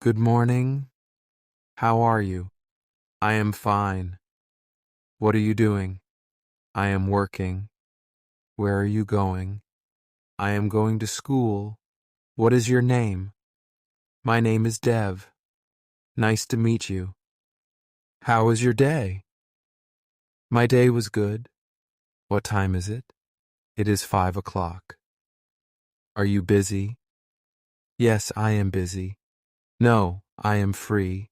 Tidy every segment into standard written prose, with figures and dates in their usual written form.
Good morning. How are you? I am fine. What are you doing? I am working. Where are you going? I am going to school. What is your name? My name is Dev. Nice to meet you. How was your day? My day was good. What time is it? It is 5 o'clock. Are you busy? Yes, I am busy. No, I am free.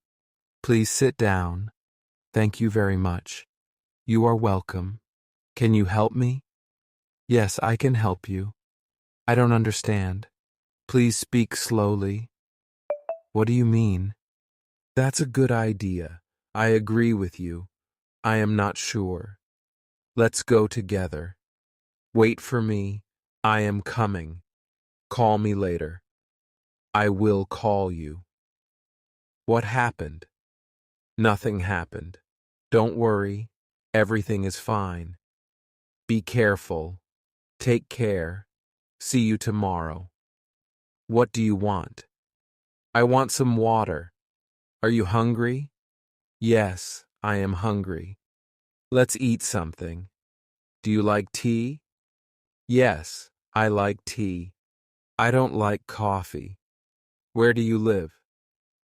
Please sit down. Thank you very much. You are welcome. Can you help me? Yes, I can help you. I don't understand. Please speak slowly. What do you mean? That's a good idea. I agree with you. I am not sure. Let's go together. Wait for me. I am coming. Call me later. I will call you. What happened? Nothing happened. Don't worry. Everything is fine. Be careful. Take care. See you tomorrow. What do you want? I want some water. Are you hungry? Yes, I am hungry. Let's eat something. Do you like tea? Yes, I like tea. I don't like coffee. Where do you live?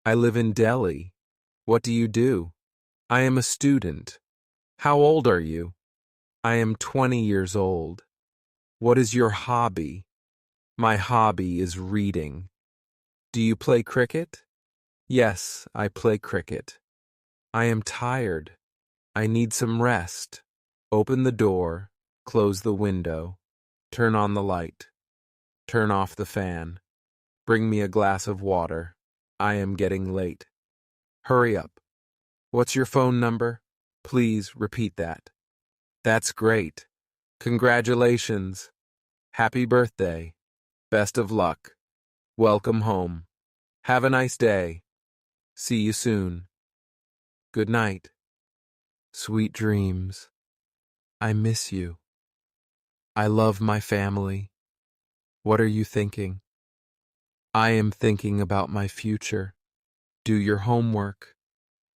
I live in Delhi. What do you do? I am a student. How old are you? I am 20 years old. What is your hobby? My hobby is reading. Do you play cricket? Yes, I play cricket. I am tired. I need some rest. Open the door, close the window, turn on the light, turn off the fan. Bring me a glass of water. I am getting late. Hurry up. What's your phone number? Please repeat that. That's great. Congratulations. Happy birthday. Best of luck. Welcome home. Have a nice day. See you soon. Good night. Sweet dreams. I miss you. I love my family. What are you thinking? I am thinking about my future. Do your homework.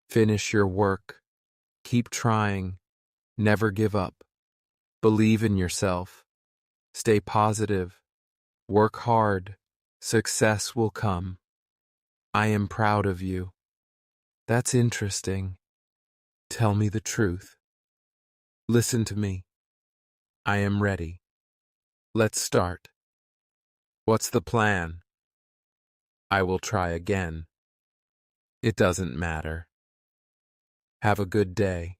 Finish your work. Keep trying. Never give up. Believe in yourself. Stay positive. Work hard. Success will come. I am proud of you. That's interesting. Tell me the truth. Listen to me. I am ready. Let's start. What's the plan? I will try again. It doesn't matter. Have a good day.